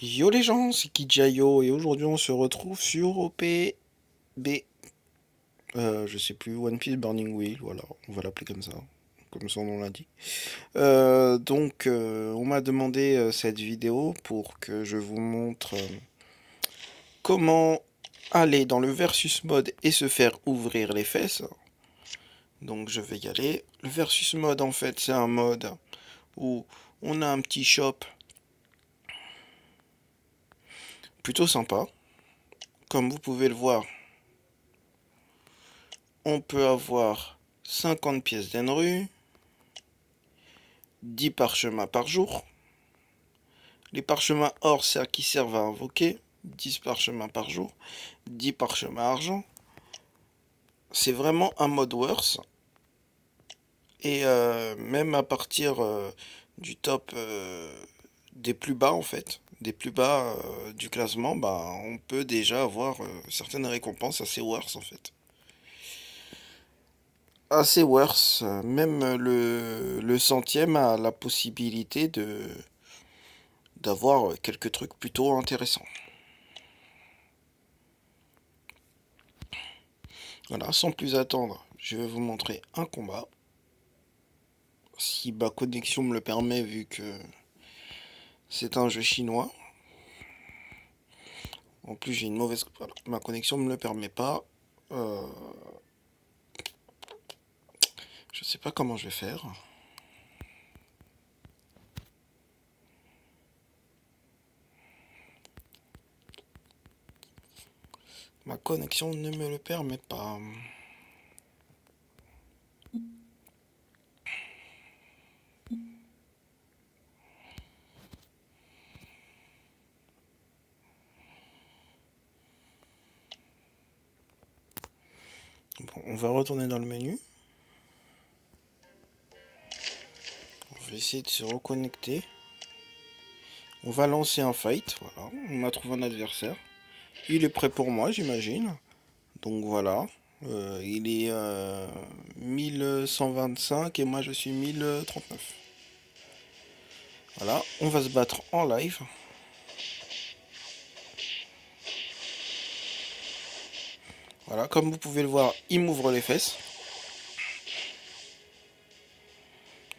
Yo les gens, c'est Kijayo et aujourd'hui on se retrouve sur OPB. Je sais plus, One Piece Burning Wheel, voilà, on va l'appeler comme son nom l'indique. On m'a demandé cette vidéo pour que je vous montre comment aller dans le versus mode et se faire ouvrir les fesses. Donc je vais y aller. Le versus mode en fait c'est un mode où on a un petit shop plutôt sympa. Comme vous pouvez le voir, on peut avoir 50 pièces d'Enru, 10 parchemins par jour. Les parchemins or qui servent à invoquer, 10 parchemins par jour, 10 parchemins argent. C'est vraiment un mode worse. Et même à partir du top des plus bas en fait, des plus bas du classement, bah, on peut déjà avoir certaines récompenses assez worse en fait. Assez worse, même le centième a la possibilité d'avoir quelques trucs plutôt intéressants. Voilà, sans plus attendre, je vais vous montrer un combat. Si ma connexion me le permet, vu que c'est un jeu chinois. En plus, j'ai une mauvaise. Voilà, ma connexion ne me le permet pas. Euh, je sais pas comment je vais faire. Ma connexion ne me le permet pas. Bon, on va retourner dans le menu. On va essayer de se reconnecter. On va lancer un fight. Voilà, on a trouvé un adversaire. Il est prêt pour moi, j'imagine. Donc voilà. Il est 1125 et moi je suis 1039. Voilà, on va se battre en live. Voilà, comme vous pouvez le voir, il m'ouvre les fesses.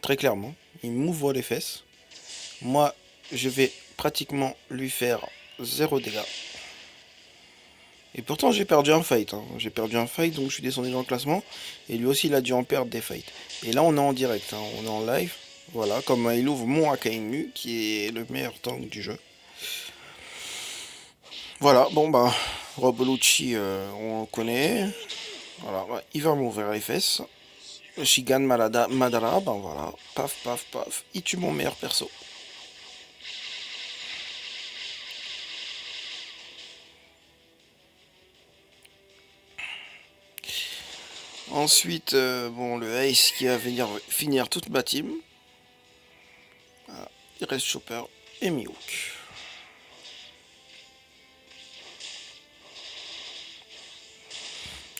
Très clairement, il m'ouvre les fesses. Moi, je vais pratiquement lui faire 0 dégâts. Et pourtant, j'ai perdu un fight. J'ai perdu un fight, donc je suis descendu dans le classement. Et lui aussi, il a dû en perdre des fights. Et là, on est en direct, on est en live. Voilà, comme il ouvre mon Akaimu, qui est le meilleur tank du jeu. Voilà, bon bah, Robolucci, on connaît. Voilà, ouais, il va m'ouvrir les fesses. Shigan Madara, ben voilà, paf, paf, paf, il tue mon meilleur perso. Ensuite, bon, le Ace qui va venir finir toute ma team. Voilà, il reste Chopper et Mihawk.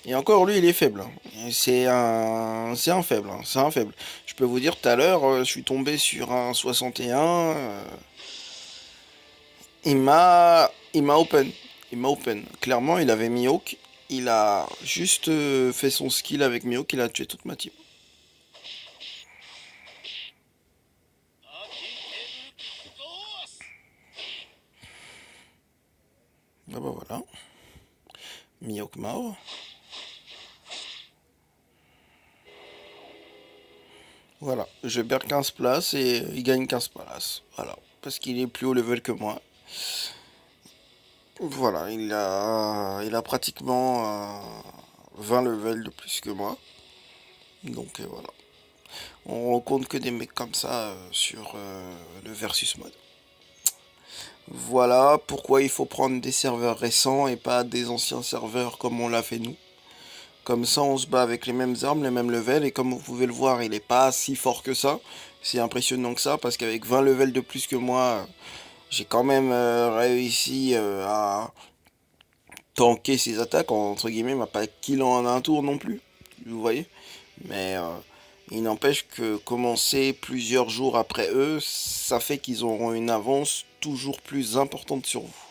Et encore, lui, il est faible. C'est un faible, c'est un faible. Je peux vous dire, tout à l'heure, je suis tombé sur un 61. Il m'a open. Il m'a open. Clairement, il avait Mihawk. Il a juste fait son skill avec Mihawk. Il a tué toute ma team. Ah bah voilà. Mihawk mort. Voilà. Je perds 15 places et il gagne 15 places. Voilà. Parce qu'il est plus haut level que moi. Voilà. Il a pratiquement 20 levels de plus que moi. Donc voilà. On rencontre que des mecs comme ça sur le versus mode. Voilà pourquoi il faut prendre des serveurs récents et pas des anciens serveurs comme on l'a fait nous. Comme ça on se bat avec les mêmes armes, les mêmes levels et comme vous pouvez le voir il n'est pas si fort que ça. C'est impressionnant que ça parce qu'avec 20 levels de plus que moi, j'ai quand même réussi à tanker ses attaques, entre guillemets, m'a pas kill en un tour non plus, vous voyez. Mais il n'empêche que commencer plusieurs jours après eux, ça fait qu'ils auront une avance toujours plus importante sur vous.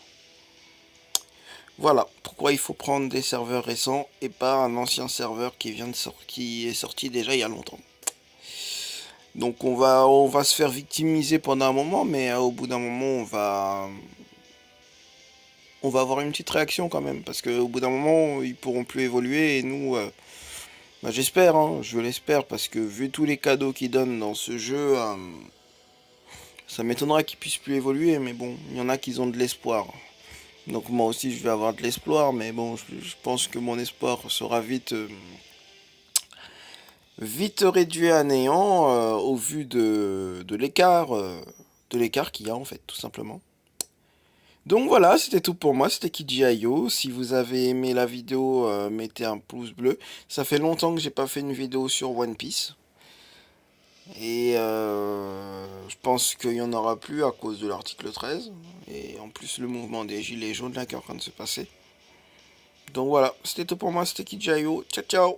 Voilà pourquoi il faut prendre des serveurs récents et pas un ancien serveur qui est sorti déjà il y a longtemps. Donc on va se faire victimiser pendant un moment, mais au bout d'un moment on va avoir une petite réaction quand même, parce qu'au bout d'un moment ils pourront plus évoluer et nous, bah, j'espère, hein, je l'espère, parce que vu tous les cadeaux qu'ils donnent dans ce jeu, ça m'étonnera qu'ils puissent plus évoluer, mais bon, il y en a qui ont de l'espoir. Donc moi aussi je vais avoir de l'espoir, mais bon, je pense que mon espoir sera vite réduit à néant au vu de l'écart qu'il y a en fait, tout simplement. Donc voilà, c'était tout pour moi, c'était Kidji.io. Si vous avez aimé la vidéo, mettez un pouce bleu. Ça fait longtemps que j'ai pas fait une vidéo sur One Piece. Et je pense qu'il n'y en aura plus à cause de l'article 13. Et en plus le mouvement des gilets jaunes là qui est en train de se passer. Donc voilà, c'était tout pour moi, c'était Kidji.io. Ciao ciao.